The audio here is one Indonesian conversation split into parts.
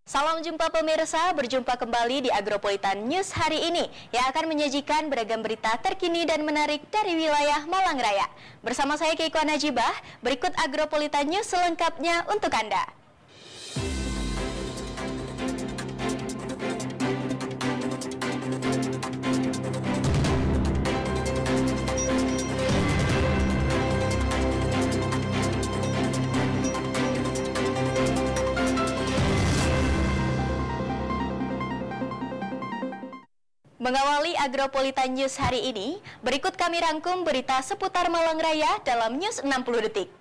Salam jumpa pemirsa, berjumpa kembali di Agropolitan News hari ini yang akan menyajikan beragam berita terkini dan menarik dari wilayah Malang Raya. Bersama saya Keiko Najibah, berikut Agropolitan News selengkapnya untuk Anda. Mengawali Agropolitan News hari ini, berikut kami rangkum berita seputar Malang Raya dalam News 60 Detik.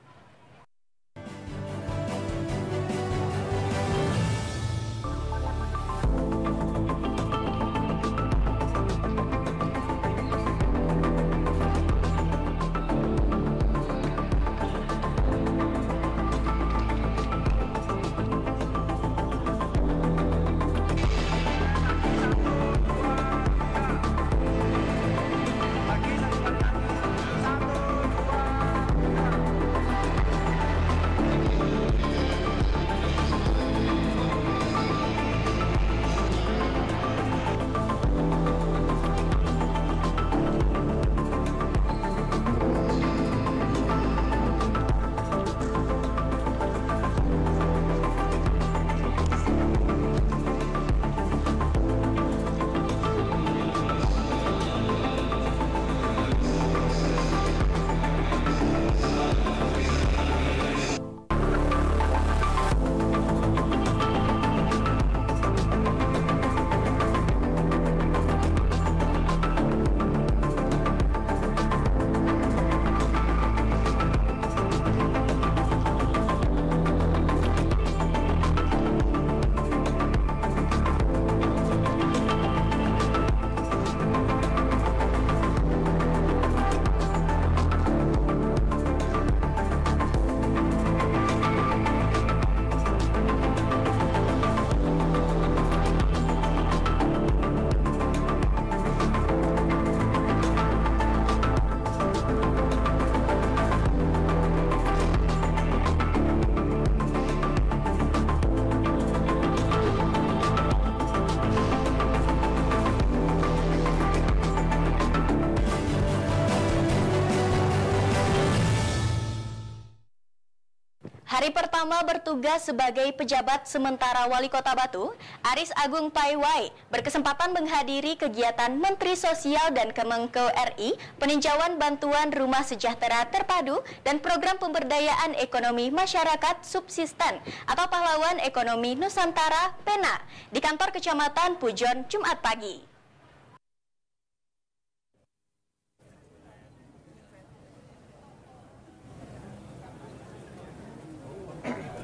Hari pertama bertugas sebagai pejabat sementara Wali Kota Batu, Aris Agung Paiwai berkesempatan menghadiri kegiatan Menteri Sosial dan Kemenko RI peninjauan bantuan rumah sejahtera terpadu dan program pemberdayaan ekonomi masyarakat subsisten atau pahlawan ekonomi Nusantara PENA di kantor Kecamatan Pujon Jumat pagi.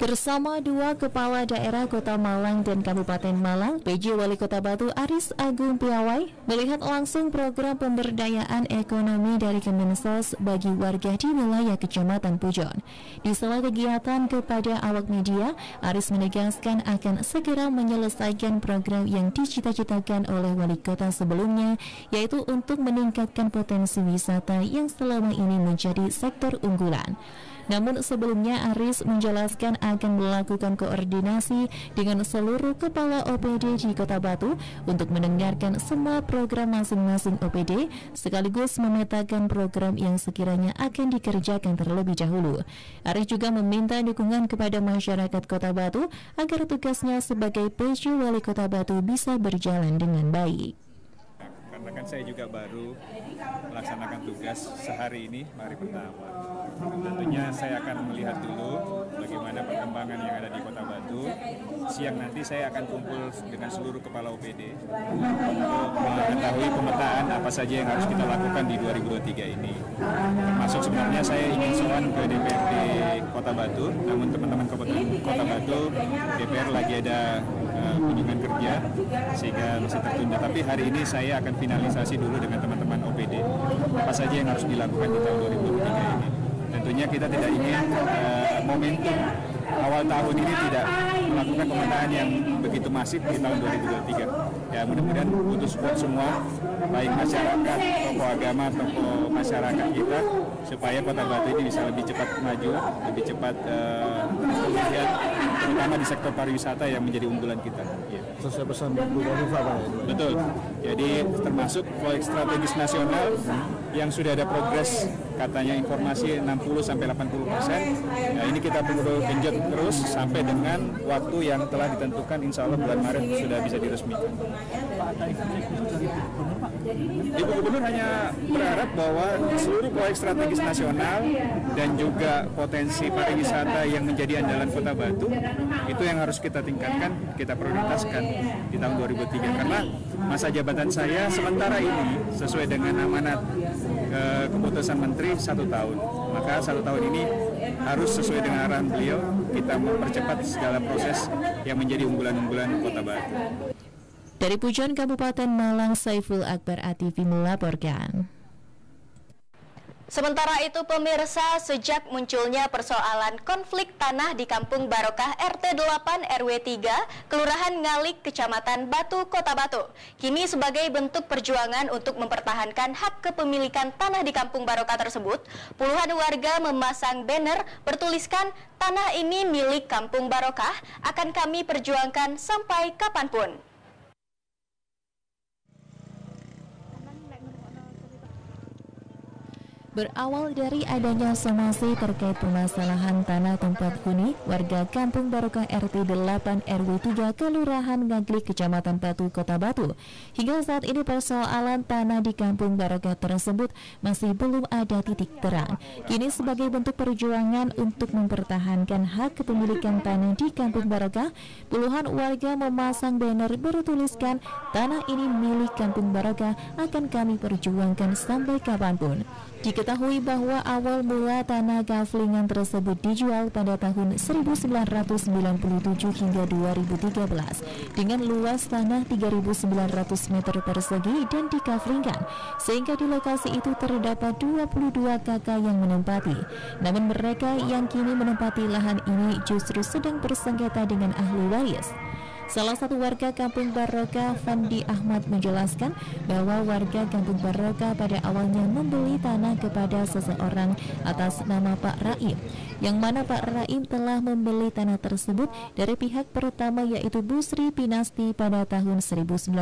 Bersama dua kepala daerah Kota Malang dan Kabupaten Malang, PJ Wali Kota Batu Aris Agung Piawai melihat langsung program pemberdayaan ekonomi dari Kemensos bagi warga di wilayah Kecamatan Pujon. Di sela kegiatan kepada awak media, Aris menegaskan akan segera menyelesaikan program yang dicita-citakan oleh wali kota sebelumnya, yaitu untuk meningkatkan potensi wisata yang selama ini menjadi sektor unggulan. Namun sebelumnya Aris menjelaskan akan melakukan koordinasi dengan seluruh kepala OPD di Kota Batu untuk mendengarkan semua program masing-masing OPD sekaligus memetakan program yang sekiranya akan dikerjakan terlebih dahulu. Aris juga meminta dukungan kepada masyarakat Kota Batu agar tugasnya sebagai PJ Wali Kota Batu bisa berjalan dengan baik. Karena kan saya juga baru melaksanakan tugas sehari ini, hari pertama. Tentunya saya akan melihat dulu bagaimana perkembangan yang ada di Kota Batu. Siang nanti saya akan kumpul dengan seluruh kepala OPD untuk mengetahui pemetaan apa saja yang harus kita lakukan di 2023 ini. Termasuk sebenarnya saya ingin sowan ke DPRD Kota Batu, namun teman-teman Kota Batu, DPR lagi ada kunjungan kerja sehingga masih tertunda. Tapi hari ini saya akan finalisasi dulu dengan teman-teman OPD apa saja yang harus dilakukan di tahun 2023 ini. Tentunya kita tidak ingin momentum awal tahun ini tidak melakukan pemetaan yang begitu masif di tahun 2023. Ya mudah-mudahan butuh support semua, baik masyarakat, tokoh agama, tokoh masyarakat kita, supaya Kota Batu ini bisa lebih cepat maju, lebih cepat melihat terutama di sektor pariwisata yang menjadi unggulan kita. Ya. Sesuai pesan Bu Kofifa, Pak. Betul. Jadi termasuk proyek strategis nasional yang sudah ada progres, katanya informasi 60-80%. Nah, ini kita perlu genjot terus sampai dengan waktu yang telah ditentukan, insya Allah bulan Maret sudah bisa diresmikan. Ibu Gubernur hanya berharap bahwa seluruh proyek strategis nasional dan juga potensi pariwisata yang menjadi andalan Kota Batu itu yang harus kita tingkatkan, kita prioritaskan di tahun 2003, karena masa jabatan saya sementara ini sesuai dengan amanat keputusan Menteri 1 tahun. Maka 1 tahun ini harus sesuai dengan arahan beliau, kita mempercepat segala proses yang menjadi unggulan-unggulan Kota Batu. Dari Pujon, Kabupaten Malang, Saiful Akbar ATV melaporkan. Sementara itu pemirsa, sejak munculnya persoalan konflik tanah di Kampung Barokah RT 8 RW 3 Kelurahan Ngalik Kecamatan Batu Kota Batu, kini sebagai bentuk perjuangan untuk mempertahankan hak kepemilikan tanah di Kampung Barokah tersebut, puluhan warga memasang banner bertuliskan tanah ini milik Kampung Barokah, akan kami perjuangkan sampai kapanpun. Berawal dari adanya somasi terkait permasalahan tanah tempat huni warga Kampung Barokah RT 8 RW 3 Kelurahan Ngaglik Kecamatan Batu Kota Batu, hingga saat ini persoalan tanah di Kampung Barokah tersebut masih belum ada titik terang. Kini sebagai bentuk perjuangan untuk mempertahankan hak kepemilikan tanah di Kampung Barokah, puluhan warga memasang banner bertuliskan tanah ini milik Kampung Barokah, akan kami perjuangkan sampai kapanpun. Diketahui bahwa awal mula tanah kaflingan tersebut dijual pada tahun 1997 hingga 2013 dengan luas tanah 3.900 meter persegi dan dikaflingkan, sehingga di lokasi itu terdapat 22 kakak yang menempati. Namun mereka yang kini menempati lahan ini justru sedang bersengketa dengan ahli waris. Salah satu warga Kampung Barokah, Fandi Ahmad, menjelaskan bahwa warga Kampung Barokah pada awalnya membeli tanah kepada seseorang atas nama Pak Raim, yang mana Pak Raim telah membeli tanah tersebut dari pihak pertama yaitu Bu Sri Pinasti pada tahun 1987,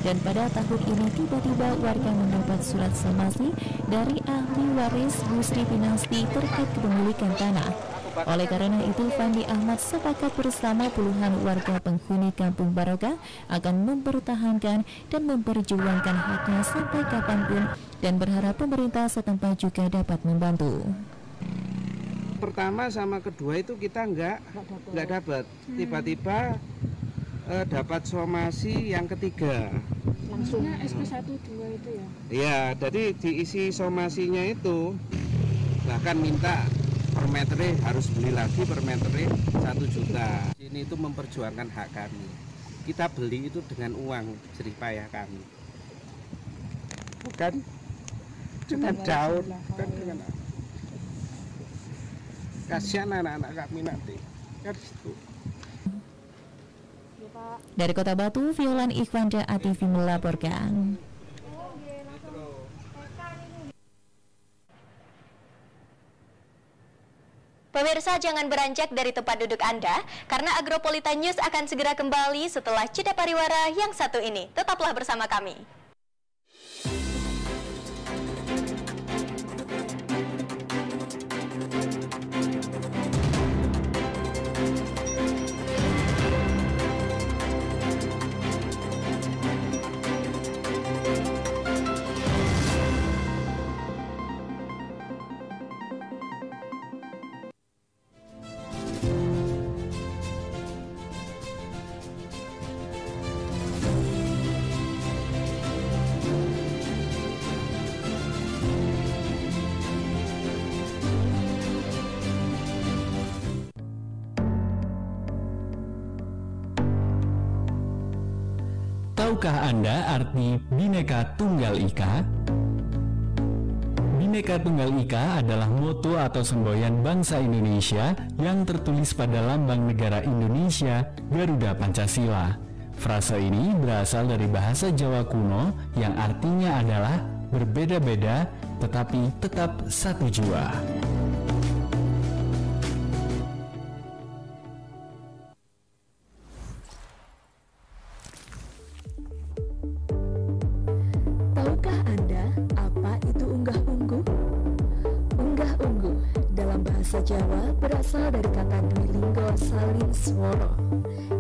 dan pada tahun ini tiba-tiba warga mendapat surat somasi dari ahli waris Bu Sri Pinasti terkait kepemilikan tanah. Oleh karena itu, Fandi Ahmad sepakat bersama puluhan warga penghuni Kampung Barokah akan mempertahankan dan memperjuangkan haknya sampai kapanpun, dan berharap pemerintah setempat juga dapat membantu. Pertama sama kedua itu kita nggak dapat, tiba-tiba dapat somasi yang ketiga. Langsungnya SP12 itu ya? Iya, jadi diisi somasinya itu bahkan minta per meter harus beli lagi, per meter 1 juta. Ini itu memperjuangkan hak kami. Kita beli itu dengan uang jerih payah kami, bukan dengan daun, bukan dengan kasihan anak-anak kami nanti kan itu. Dari Kota Batu, Violan Ikhwanda ATV melaporkan. Pemirsa, jangan beranjak dari tempat duduk Anda, karena Agropolitan News akan segera kembali setelah jeda pariwara yang satu ini. Tetaplah bersama kami. Tahukah Anda arti Bhinneka Tunggal Ika? Bhinneka Tunggal Ika adalah moto atau semboyan bangsa Indonesia yang tertulis pada lambang negara Indonesia, Garuda Pancasila. Frase ini berasal dari bahasa Jawa kuno yang artinya adalah berbeda-beda tetapi tetap satu jua. bahasa Jawa berasal dari kata dwilinggo salin swara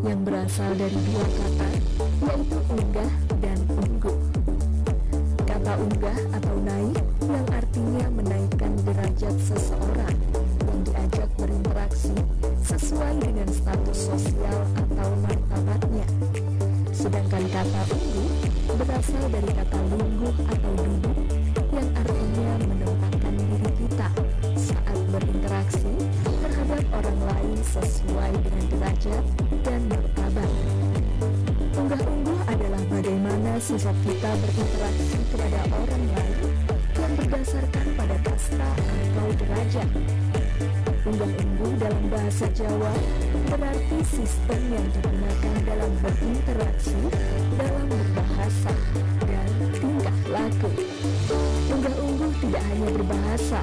yang berasal dari dua kata, yaitu unggah dan ungguh. Kata unggah atau naik yang artinya menaikkan derajat seseorang yang diajak berinteraksi sesuai dengan status sosial atau martabatnya. Sedangkan kata ungguh berasal dari kata lungguh atau duduk yang artinya menempatkan diri kita saat berinteraksi terhadap orang lain sesuai dengan derajat dan martabat. Unggah-ungguh adalah bagaimana sifat kita berinteraksi kepada orang lain yang berdasarkan pada kasta atau derajat. Unggah-ungguh dalam bahasa Jawa berarti sistem yang digunakan dalam berinteraksi, dalam berbahasa, dan tingkah laku. Unggah-ungguh tidak hanya berbahasa,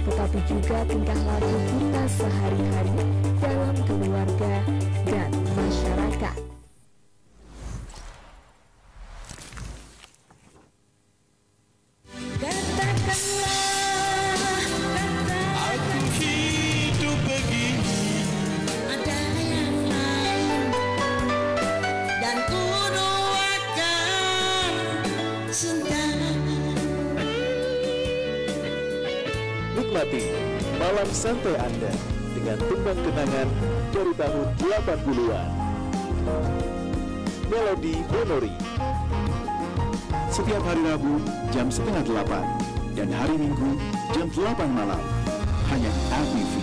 tetapi juga tingkah laku kita sehari-hari dalam keluarga dan masyarakat. Nikmati malam santai Anda dengan tumbang kenangan dari tahun 80-an. Melodi Bonori. Setiap hari Rabu jam 7:30 dan hari Minggu jam 8 malam. Hanya di ATV.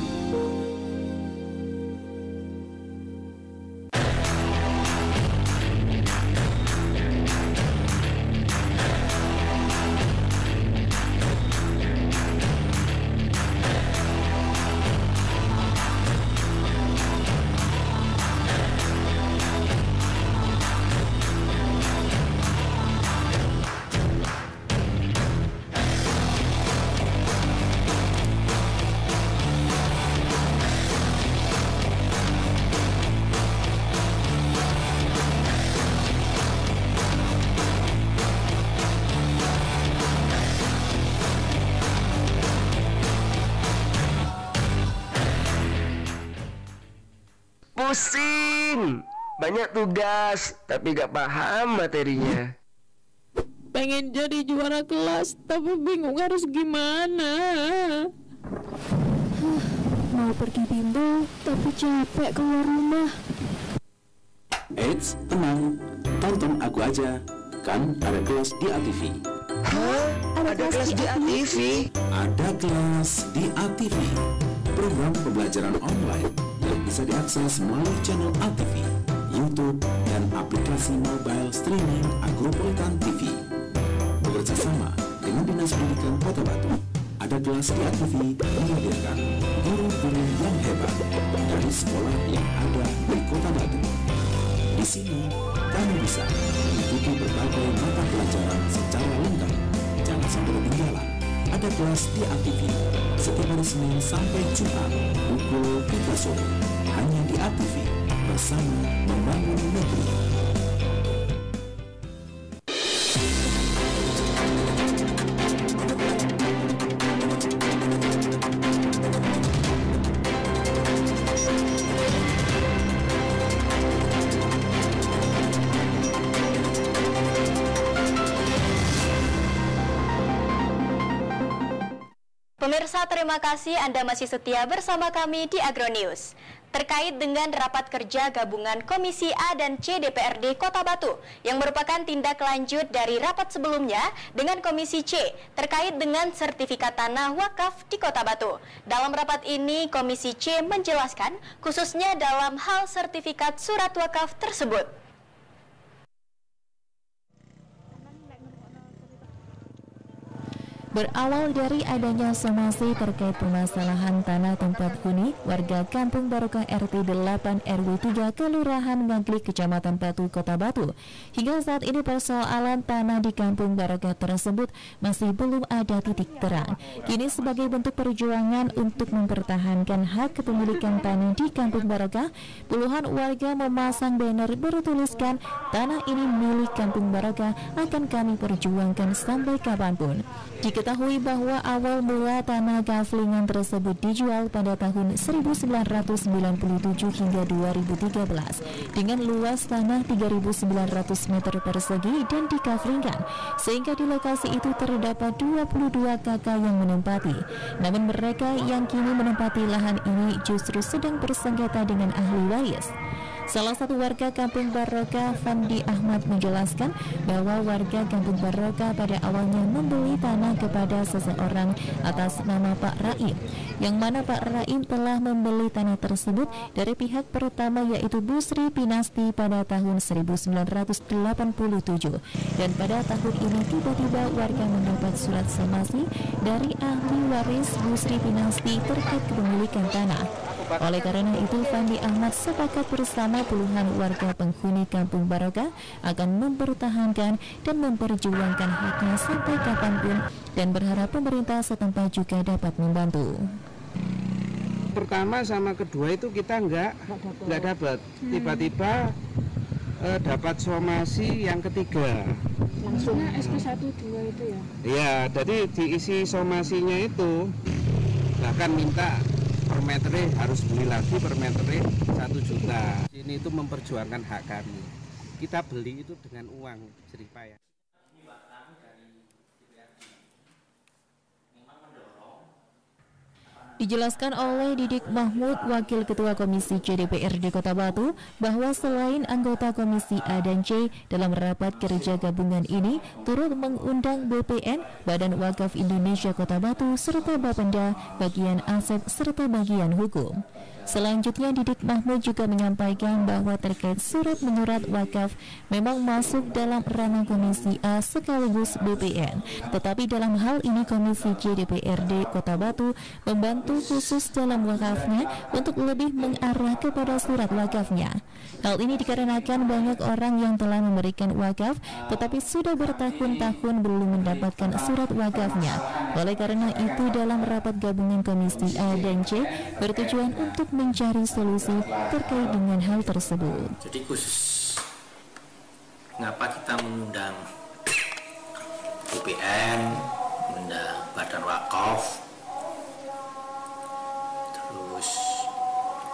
Pusing, banyak tugas, tapi gak paham materinya. Pengen jadi juara kelas, tapi bingung harus gimana. Mau pergi bimbel, tapi capek keluar rumah. Eits, tenang, tonton aku aja, kan ada kelas di ATV. Hah? Ada kelas di ATV? Ada kelas di ATV, program pembelajaran online yang bisa diakses melalui channel ATV, YouTube, dan aplikasi mobile streaming Agropolitan TV. Bekerja sama dengan Dinas Pendidikan Kota Batu, ada kelas di ATV menghadirkan guru-guru yang hebat dari sekolah yang ada di Kota Batu. Di sini, kamu bisa mengikuti berbagai mata pelajaran secara lengkap. Jangan sampai ketinggalan. Ada kelas di ATV setiap hari Senin sampai Jumat pukul 3 sore. Hanya di ATV, bersama membangun negeri. Pemirsa, terima kasih Anda masih setia bersama kami di Agronews. Terkait dengan rapat kerja gabungan Komisi A dan C DPRD Kota Batu yang merupakan tindak lanjut dari rapat sebelumnya dengan Komisi C terkait dengan sertifikat tanah wakaf di Kota Batu. Dalam rapat ini, Komisi C menjelaskan khususnya dalam hal sertifikat surat wakaf tersebut. Berawal dari adanya somasi terkait permasalahan tanah tempat huni warga Kampung Barokah RT 8 RW 3 Kelurahan Ngaglik Kecamatan Batu Kota Batu. Hingga saat ini persoalan tanah di Kampung Barokah tersebut masih belum ada titik terang. Kini sebagai bentuk perjuangan untuk mempertahankan hak kepemilikan tanah di Kampung Barokah, puluhan warga memasang banner bertuliskan "Tanah ini milik Kampung Barokah, akan kami perjuangkan sampai kapanpun." Diketahui Diketahui bahwa awal mula tanah kaflingan tersebut dijual pada tahun 1997 hingga 2013 dengan luas tanah 3.900 meter persegi dan dikaflingkan, sehingga di lokasi itu terdapat 22 kakak yang menempati. Namun mereka yang kini menempati lahan ini justru sedang bersengketa dengan ahli waris. Salah satu warga Kampung Barokah, Fandi Ahmad, menjelaskan bahwa warga Kampung Barokah pada awalnya membeli tanah kepada seseorang atas nama Pak Raim, yang mana Pak Raim telah membeli tanah tersebut dari pihak pertama yaitu Bu Sri Pinasti pada tahun 1987, dan pada tahun ini tiba-tiba warga mendapat surat somasi dari ahli waris Bu Sri Pinasti terkait kepemilikan tanah. Oleh karena itu, Fandi Ahmad sepakat bersama puluhan warga penghuni Kampung Barokah akan mempertahankan dan memperjuangkan haknya sampai kapanpun, dan berharap pemerintah setempat juga dapat membantu. Pertama sama kedua itu kita nggak dapat, tiba-tiba dapat somasi yang ketiga. Langsungnya SP1 2 itu ya? Iya, jadi diisi somasinya itu bahkan minta per meternya harus beli lagi, per meternya 1 juta. Ini itu memperjuangkan hak kami. Kita beli itu dengan uang jerih payah. Dijelaskan oleh Didik Mahmud, Wakil Ketua Komisi C DPRD Kota Batu, bahwa selain anggota Komisi A dan C, dalam rapat kerja gabungan ini turut mengundang BPN, Badan Wakaf Indonesia Kota Batu, serta Bapenda, bagian aset serta bagian hukum. Selanjutnya, Didik Mahmud juga menyampaikan bahwa terkait surat menyurat wakaf memang masuk dalam ranah Komisi A sekaligus BPN. Tetapi dalam hal ini Komisi C DPRD Kota Batu membantu khusus dalam wakafnya untuk lebih mengarah kepada surat wakafnya. Hal ini dikarenakan banyak orang yang telah memberikan wakaf tetapi sudah bertahun-tahun belum mendapatkan surat wakafnya. Oleh karena itu, dalam rapat gabungan Komisi A dan C bertujuan untuk mencari solusi terkait dengan hal tersebut. Jadi khusus mengapa kita mengundang BPN, mengundang Badan Wakaf, terus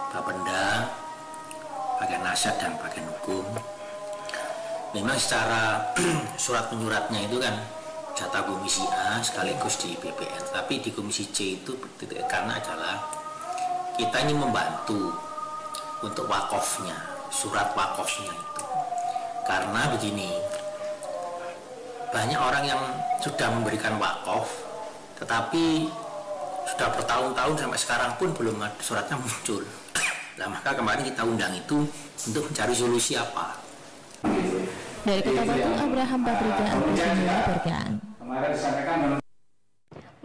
Bapenda, bagian aset dan bagian hukum. Memang secara surat menyuratnya itu kan jatah Komisi A sekaligus di BPN, tapi di Komisi C itu karena adalah kita ini membantu untuk wakafnya, surat wakafnya itu. Karena begini, banyak orang yang sudah memberikan wakaf, tetapi sudah bertahun-tahun sampai sekarang pun belum ada suratnya muncul. Nah, maka kemarin kita undang itu untuk mencari solusi apa. Dari Kota Batu, Abraham Patrika melaporkan.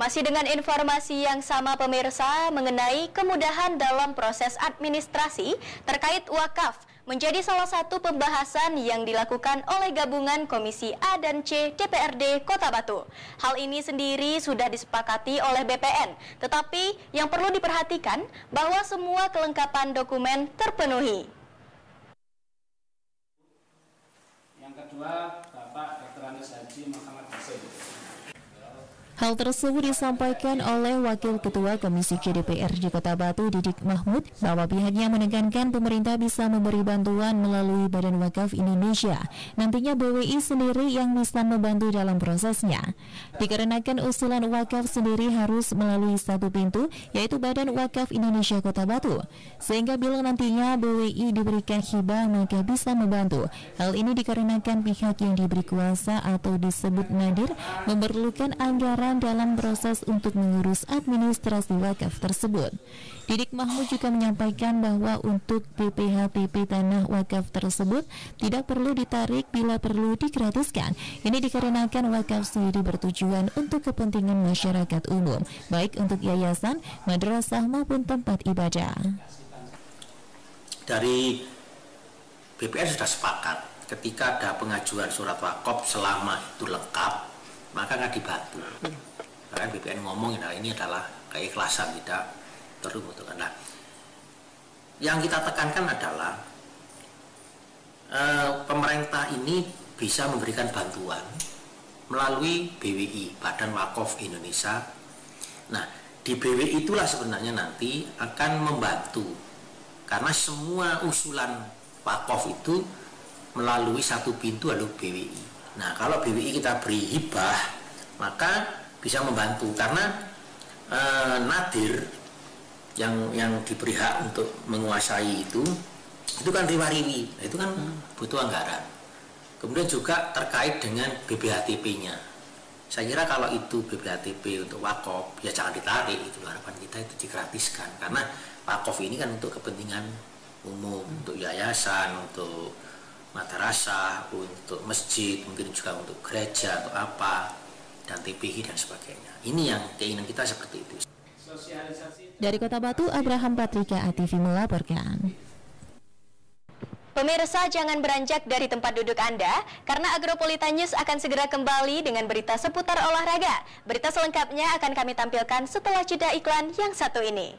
Masih dengan informasi yang sama pemirsa mengenai kemudahan dalam proses administrasi terkait wakaf menjadi salah satu pembahasan yang dilakukan oleh gabungan Komisi A dan C DPRD Kota Batu. Hal ini sendiri sudah disepakati oleh BPN, tetapi yang perlu diperhatikan bahwa semua kelengkapan dokumen terpenuhi. Yang kedua, Bapak Dr. Andes Haji Muhammad Hasim. Hal tersebut disampaikan oleh Wakil Ketua Komisi C DPRD Kota Batu, Didik Mahmud, bahwa pihaknya menekankan pemerintah bisa memberi bantuan melalui Badan Wakaf Indonesia. Nantinya BWI sendiri yang bisa membantu dalam prosesnya. Dikarenakan usulan wakaf sendiri harus melalui satu pintu, yaitu Badan Wakaf Indonesia Kota Batu. Sehingga bila nantinya BWI diberikan hibah, maka bisa membantu. Hal ini dikarenakan pihak yang diberi kuasa atau disebut nadir memerlukan anggaran dalam proses untuk mengurus administrasi wakaf tersebut. Didik Mahmud juga menyampaikan bahwa untuk PPHTP tanah wakaf tersebut tidak perlu ditarik bila perlu digratiskan. Ini dikarenakan wakaf sendiri bertujuan untuk kepentingan masyarakat umum, baik untuk yayasan, madrasah maupun tempat ibadah. Dari BPN sudah sepakat ketika ada pengajuan surat wakaf selama itu lengkap, maka nggak dibantu. Bahkan BPN ngomong, nah ini adalah keikhlasan, tidak perlu membutuhkan. Nah, yang kita tekankan adalah pemerintah ini bisa memberikan bantuan melalui BWI, Badan Wakaf Indonesia. Nah, di BWI itulah sebenarnya nanti akan membantu, karena semua usulan wakaf itu melalui satu pintu lalu BWI. Nah, kalau BWI kita beri hibah, maka bisa membantu, karena nadir yang diberi hak untuk menguasai itu kan riwa-riwi, itu kan butuh anggaran. Kemudian juga terkait dengan BBHTP-nya. Saya kira kalau itu BBHTP untuk wakaf, ya jangan ditarik, itu harapan kita itu digratiskan, karena wakaf ini kan untuk kepentingan umum, untuk yayasan, untuk madrasah, untuk masjid, mungkin juga untuk gereja atau apa, dan TPI dan sebagainya. Ini yang keinginan kita seperti itu. Dari Kota Batu, Abraham Patrika, ATV melaporkan. Pemirsa, jangan beranjak dari tempat duduk Anda, karena Agropolita News akan segera kembali dengan berita seputar olahraga. Berita selengkapnya akan kami tampilkan setelah jeda iklan yang satu ini.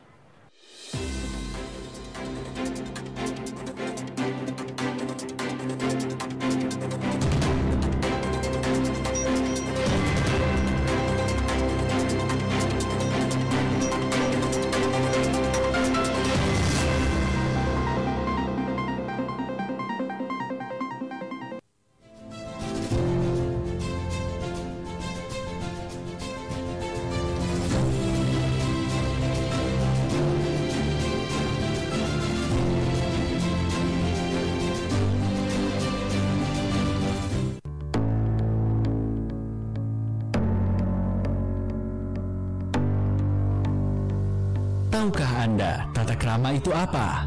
Tahukah Anda, tata krama itu apa?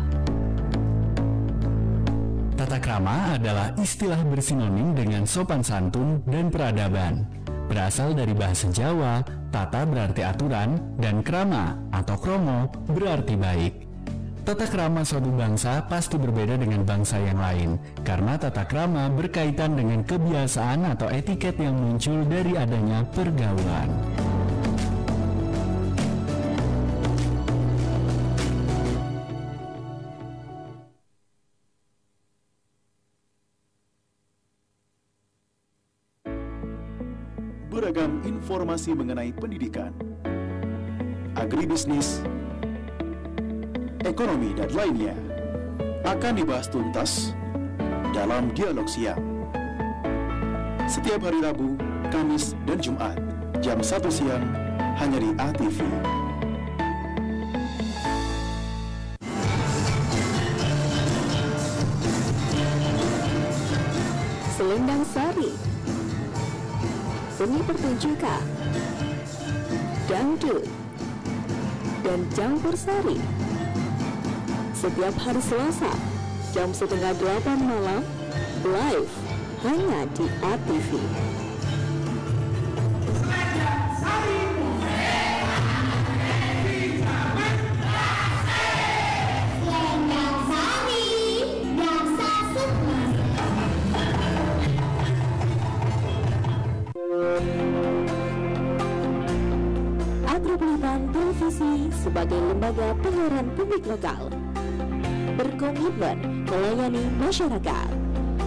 Tata krama adalah istilah bersinonim dengan sopan santun dan peradaban. Berasal dari bahasa Jawa, tata berarti aturan, dan krama atau kromo berarti baik. Tata krama suatu bangsa pasti berbeda dengan bangsa yang lain, karena tata krama berkaitan dengan kebiasaan atau etiket yang muncul dari adanya pergaulan. Beragam informasi mengenai pendidikan, agribisnis, ekonomi, dan lainnya akan dibahas tuntas dalam Dialog Siang. Setiap hari Rabu, Kamis, dan Jumat, jam 1 siang, hanya di ATV. Selendang Sari, seni pertunjukan, dangdut, dan campur sari. Setiap hari Selasa, jam 7:30 malam, live hanya di ATV. Agropolitan Televisi sebagai lembaga penyiaran publik lokal berkomitmen melayani masyarakat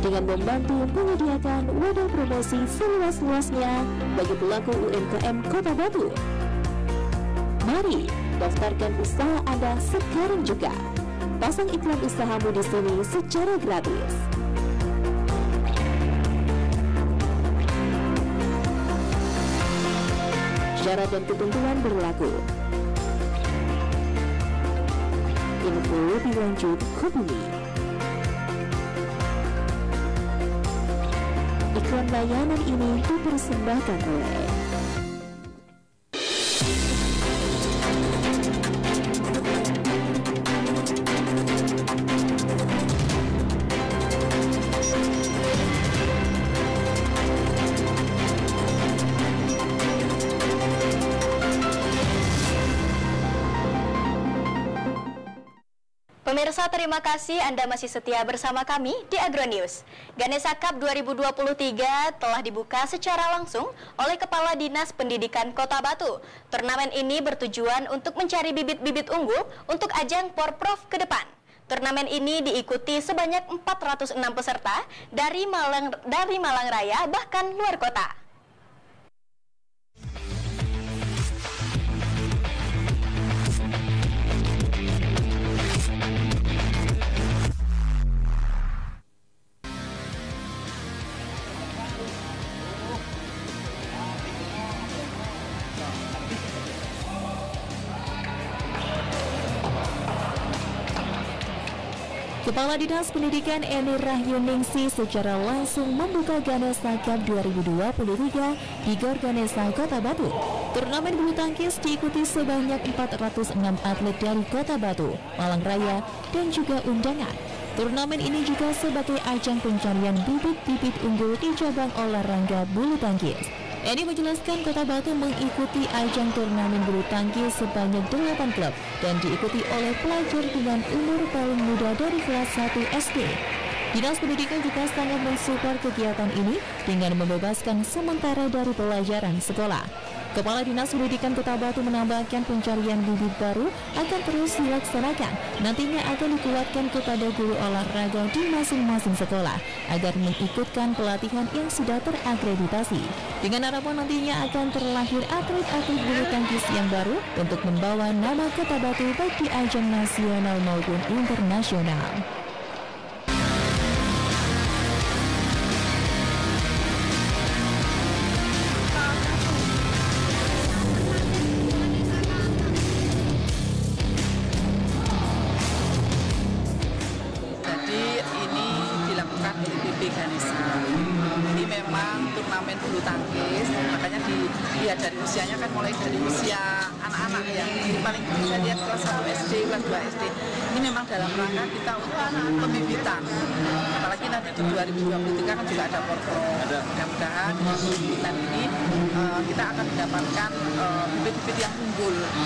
dengan membantu menyediakan wadah promosi seluas-luasnya bagi pelaku UMKM Kota Batu. Mari daftarkan usaha Anda sekarang juga. Pasang iklan usahamu di sini secara gratis. Syarat dan ketentuan berlaku. Info lebih lanjut hubungi. Iklan layanan ini dipersembahkan oleh Pemirsa, terima kasih Anda masih setia bersama kami di Agronews. Ganesha Cup 2023 telah dibuka secara langsung oleh Kepala Dinas Pendidikan Kota Batu. Turnamen ini bertujuan untuk mencari bibit-bibit unggul untuk ajang Porprov ke depan. Turnamen ini diikuti sebanyak 406 peserta dari Malang Raya bahkan luar kota. Kepala Dinas Pendidikan Eni Rahyuningsi secara langsung membuka Ganesha Cup 2023 di Gor Ganesha Kota Batu. Turnamen bulu tangkis diikuti sebanyak 406 atlet dari Kota Batu, Malang Raya, dan juga undangan. Turnamen ini juga sebagai ajang pencarian bibit-bibit unggul di cabang olahraga bulu tangkis. Eni menjelaskan Kota Batu mengikuti ajang turnamen bulu tangkis sebanyak 8 klub dan diikuti oleh pelajar dengan umur paling muda dari kelas 1 SD. Dinas Pendidikan juga sangat mensupport kegiatan ini dengan membebaskan sementara dari pelajaran sekolah. Kepala Dinas Pendidikan Kota Batu menambahkan pencarian bibit baru akan terus dilaksanakan. Nantinya akan dikuatkan kepada guru olahraga di masing-masing sekolah agar mengikutkan pelatihan yang sudah terakreditasi. Dengan harapan nantinya akan terlahir atlet-atlet bulu tangkis yang baru untuk membawa nama Kota Batu baik di ajang nasional maupun internasional. Turnamen bulu tangkis, makanya dilihat dari usianya kan mulai dari usia anak-anak yang paling bisa lihat kelas 1 SD, kelas 2 SD. Ini memang dalam rangka kita untuk pembibitan, apalagi nanti di 2023 kan juga ada porpro. Mudah-mudahan dengan pembibitan ini kita akan mendapatkan bibit-bibit yang unggul di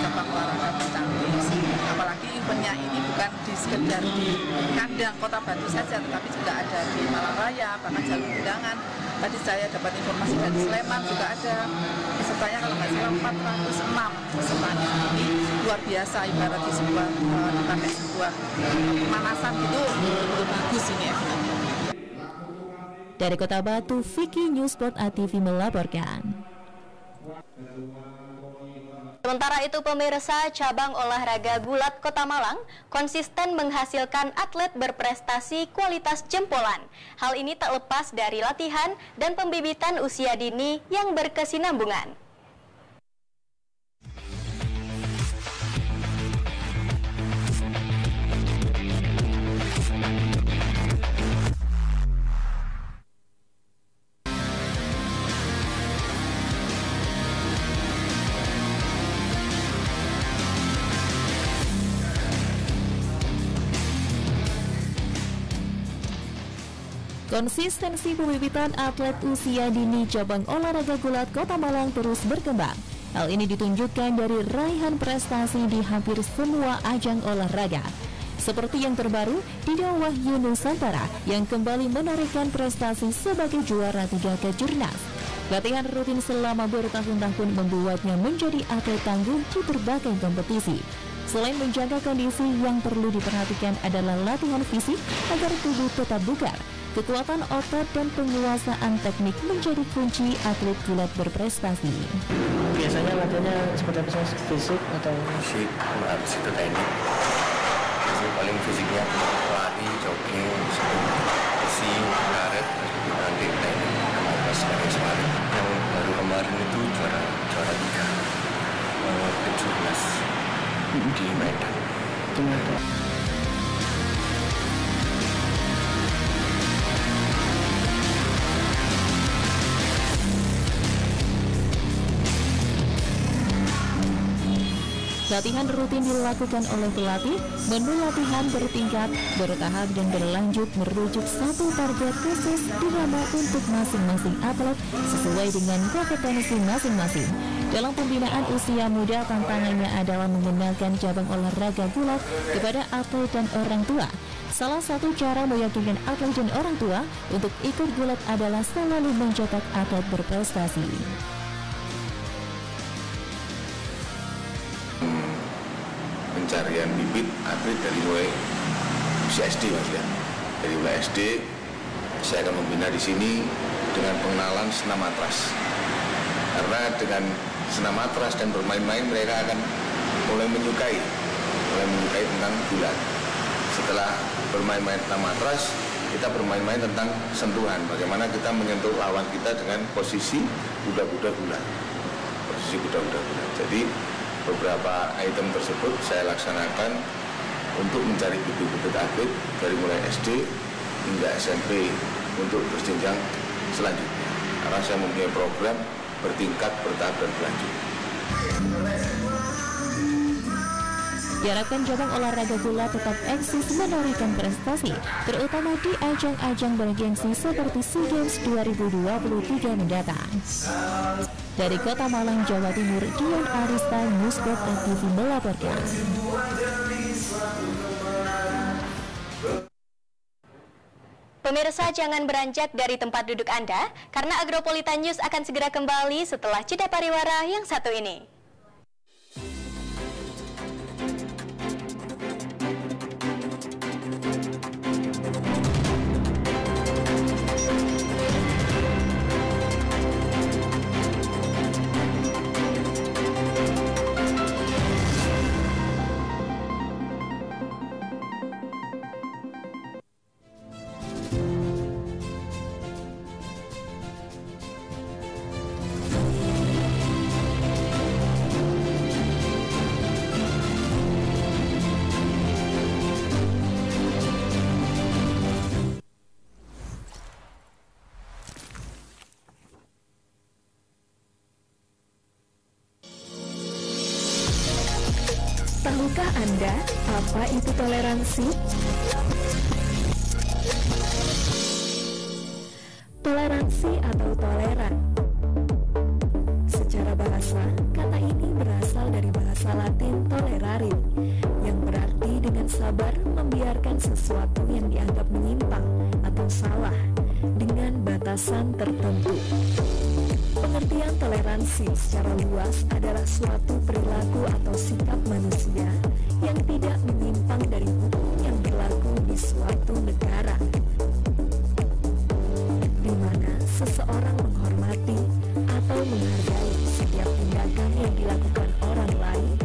cabang olahraga bulu tangkis. Apalagi eventnya ini bukan sekedar di kandang Kota Batu saja, tetapi juga ada di Malang Raya, bahkan jalur undangan. Tadi saya dapat informasi dari Sleman juga ada pesertanya, kalau nggak salah 406 pesertanya. Ini luar biasa, ibarat di sebuah dipakai sebuah pemanasan itu betul bagus ini ya. Dari Kota Batu, Vicky Newsport ATV melaporkan. Sementara itu pemirsa, cabang olahraga gulat Kota Malang konsisten menghasilkan atlet berprestasi kualitas jempolan. Hal ini tak lepas dari latihan dan pembibitan usia dini yang berkesinambungan. Konsistensi pembibitan atlet usia dini cabang olahraga gulat Kota Malang terus berkembang. Hal ini ditunjukkan dari raihan prestasi di hampir semua ajang olahraga. Seperti yang terbaru, Dida Wahyu Nusantara yang kembali menorehkan prestasi sebagai juara 3 Kejurnas. Latihan rutin selama bertahun-tahun membuatnya menjadi atlet tangguh di berbagai kompetisi. Selain menjaga kondisi, yang perlu diperhatikan adalah latihan fisik agar tubuh tetap bugar. Kekuatan otot dan penguasaan teknik menjadi kunci atlet gulat berprestasi. Biasanya latihannya seperti apa, fisik atau fisik, habis itu teknik. Paling fisiknya lari, jogging, besi, karet, nanti teknik pas dari kemarin. Yang baru kemarin itu juara 3 Kejurnas di Medan. Latihan rutin dilakukan oleh pelatih, menu latihan bertingkat, bertahap dan berlanjut merujuk satu target khusus dinamo untuk masing-masing atlet sesuai dengan kompetensi masing-masing. Dalam pembinaan usia muda, tantangannya adalah mengenalkan cabang olahraga gulat kepada atlet dan orang tua. Salah satu cara meyakinkan atlet dan orang tua untuk ikut gulat adalah selalu mencetak atlet berprestasi. Pencarian bibit atlet dari mulai usia SD, Mas ya. Dari mulai SD saya akan membina di sini dengan pengenalan senam matras. Karena dengan senam matras dan bermain-main mereka akan mulai menyukai tentang gulat. Setelah bermain-main tentang matras, kita bermain-main tentang sentuhan. Bagaimana kita menyentuh lawan kita dengan posisi kuda-kuda gulat. Posisi kuda-kuda gulat. Jadi beberapa item tersebut saya laksanakan untuk mencari bibit-bibit atlet dari mulai SD hingga SMP untuk berjenjang selanjutnya. Karena saya mempunyai program bertingkat, bertahap, dan berlanjut. Diharapkan cabang olahraga bola tetap eksis menorehkan prestasi, terutama di ajang-ajang bergengsi seperti SEA Games 2023 mendatang. Dari Kota Malang, Jawa Timur, Dion Arista, Newsbox TV melaporkan. Pemirsa, jangan beranjak dari tempat duduk Anda, karena Agropolitan News akan segera kembali setelah jeda pariwara yang satu ini. Tahukah Anda apa itu toleransi? Toleransi atau toleran. Secara bahasa, kata ini berasal dari bahasa Latin tolerare, yang berarti dengan sabar membiarkan sesuatu yang dianggap menyimpang atau salah dengan batasan tertentu. Pengertian toleransi secara luas adalah suatu perilaku atau sikap manusia yang tidak menyimpang dari hukum yang berlaku di suatu negara, di mana seseorang menghormati atau menghargai setiap tindakan yang dilakukan orang lain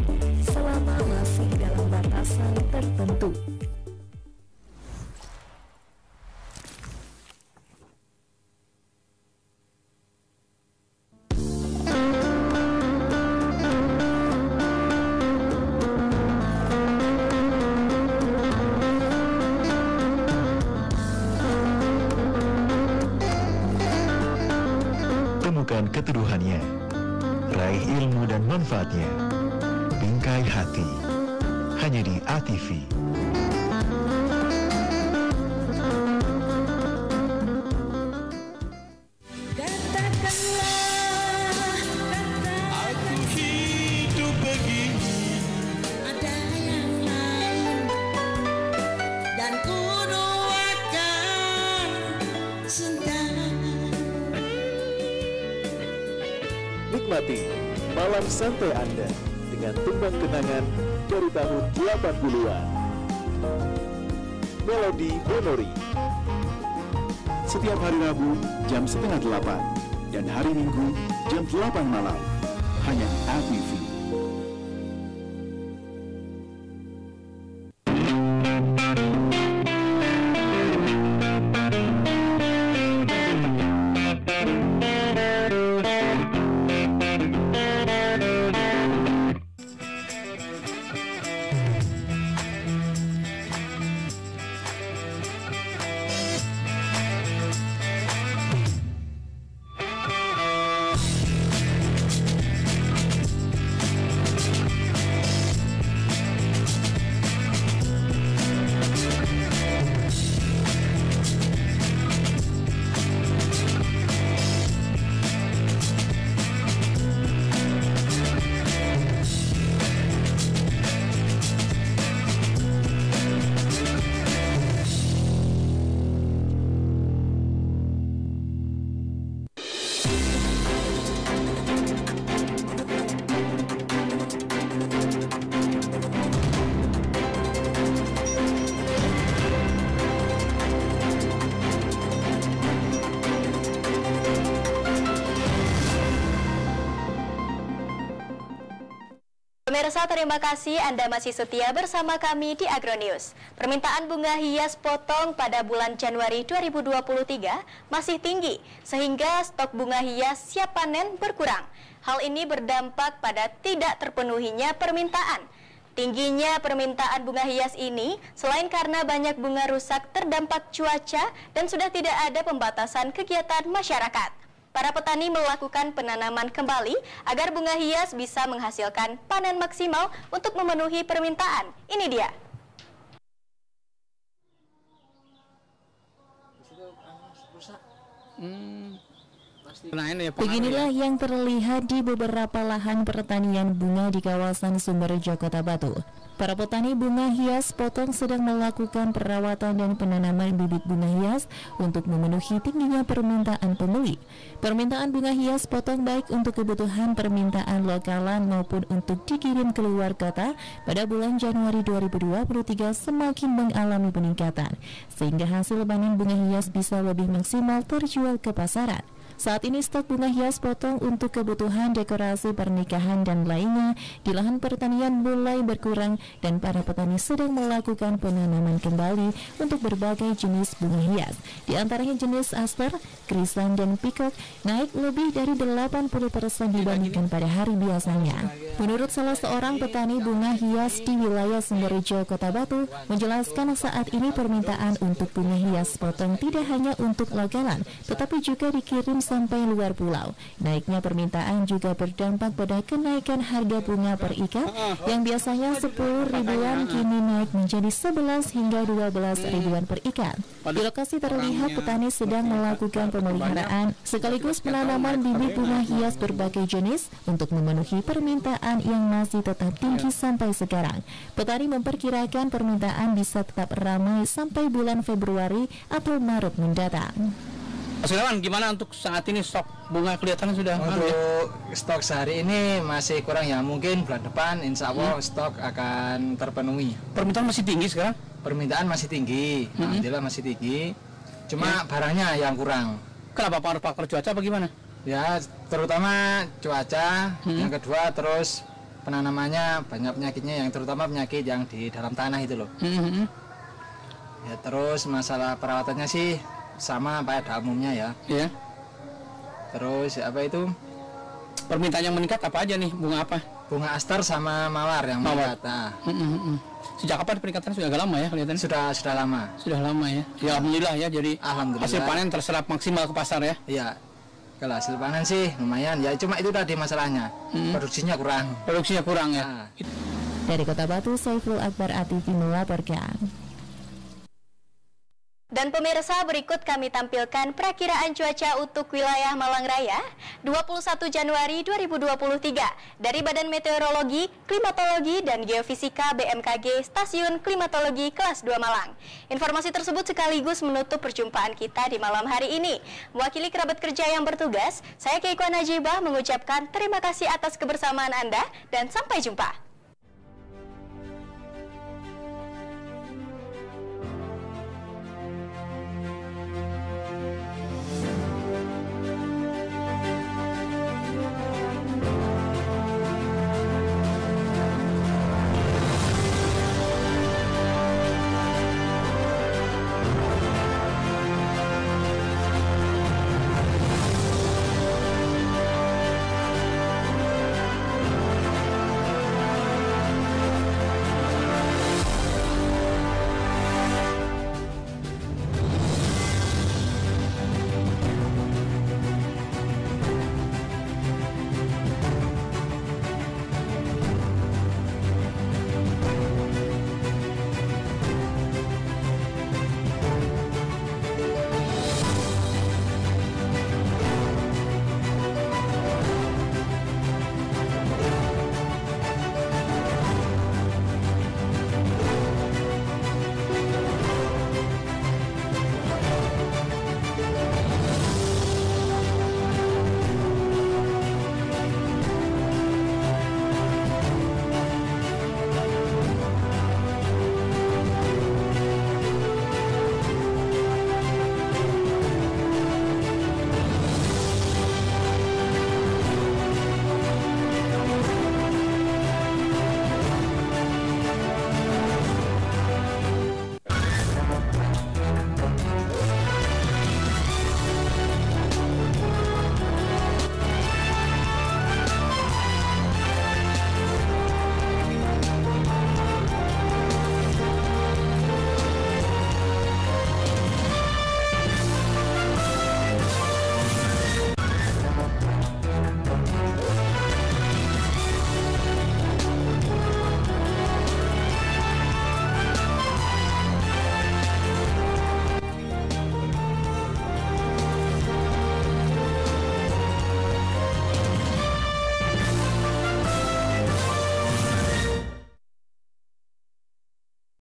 selama masih dalam batasan tertentu. Temukan keteduhannya, raih ilmu dan manfaatnya, bingkai hati, hanya di ATV. Aku hidup begini, ada yang lain, dan ku doakan cinta. Nikmati malam santai Anda dengan tumbang kenangan dari tahun 80-an. Melodi Bonori. Setiap hari Rabu jam 7:30 dan hari Minggu jam 8 malam. Hanya di ATV. Pemirsa, terima kasih Anda masih setia bersama kami di Agronews. Permintaan bunga hias potong pada bulan Januari 2023 masih tinggi, sehingga stok bunga hias siap panen berkurang. Hal ini berdampak pada tidak terpenuhinya permintaan. Tingginya permintaan bunga hias ini selain karena banyak bunga rusak terdampak cuaca dan sudah tidak ada pembatasan kegiatan masyarakat. Para petani melakukan penanaman kembali agar bunga hias bisa menghasilkan panen maksimal untuk memenuhi permintaan. Ini dia. Beginilah yang terlihat di beberapa lahan pertanian bunga di kawasan Sumberjo, Kota Batu. Para petani bunga hias potong sedang melakukan perawatan dan penanaman bibit bunga hias untuk memenuhi tingginya permintaan pembeli. Permintaan bunga hias potong baik untuk kebutuhan permintaan lokalan maupun untuk dikirim keluar kota pada bulan Januari 2023 semakin mengalami peningkatan, sehingga hasil panen bunga hias bisa lebih maksimal terjual ke pasaran. Saat ini stok bunga hias potong untuk kebutuhan dekorasi pernikahan dan lainnya di lahan pertanian mulai berkurang dan para petani sedang melakukan penanaman kembali untuk berbagai jenis bunga hias. Di antaranya jenis aster, krisan, dan peacock naik lebih dari 80% dibandingkan pada hari biasanya. Menurut salah seorang petani bunga hias di wilayah Sumberjo, Kota Batu, menjelaskan saat ini permintaan untuk bunga hias potong tidak hanya untuk lokalan, tetapi juga dikirim sampai luar pulau. Naiknya permintaan juga berdampak pada kenaikan harga bunga per ikat yang biasanya 10 ribuan kini naik menjadi 11 hingga 12 ribuan per ikat. Di lokasi terlihat petani sedang melakukan pemeliharaan sekaligus penanaman bibit bunga hias berbagai jenis untuk memenuhi permintaan yang masih tetap tinggi sampai sekarang. Petani memperkirakan permintaan bisa tetap ramai sampai bulan Februari atau Maret mendatang. Mas Gunawan, gimana untuk saat ini stok bunga kelihatan sudah? Untuk stok sehari ini masih kurang ya, mungkin bulan depan insya Allah stok akan terpenuhi. Permintaan masih tinggi sekarang? Permintaan masih tinggi, alhamdulillah masih tinggi. Cuma barangnya yang kurang. Kenapa faktor cuaca apa gimana? Ya terutama cuaca, yang kedua terus penanamannya banyak penyakitnya, yang terutama penyakit yang di dalam tanah itu loh. Ya terus masalah perawatannya sih sama pada umumnya ya. Iya. Terus apa itu? Permintaan yang meningkat apa aja nih? Bunga apa? Bunga aster sama mawar yang meningkat. Nah. Sejak kapan peningkatannya? Sudah agak lama ya kelihatannya? Sudah lama. Sudah lama ya. Ya alhamdulillah ya. Jadi hasil panen terserap maksimal ke pasar ya. Iya. Kalau hasil panen sih lumayan ya. Cuma itu tadi masalahnya. Produksinya kurang. Produksinya kurang ya. Dari Kota Batu, Saiful Akbar ATV melaporkan. Dan pemirsa, berikut kami tampilkan perakiraan cuaca untuk wilayah Malang Raya 21 Januari 2023 dari Badan Meteorologi, Klimatologi, dan Geofisika BMKG Stasiun Klimatologi Kelas 2 Malang. Informasi tersebut sekaligus menutup perjumpaan kita di malam hari ini. Mewakili kerabat kerja yang bertugas, saya Keiko Najibah mengucapkan terima kasih atas kebersamaan Anda dan sampai jumpa.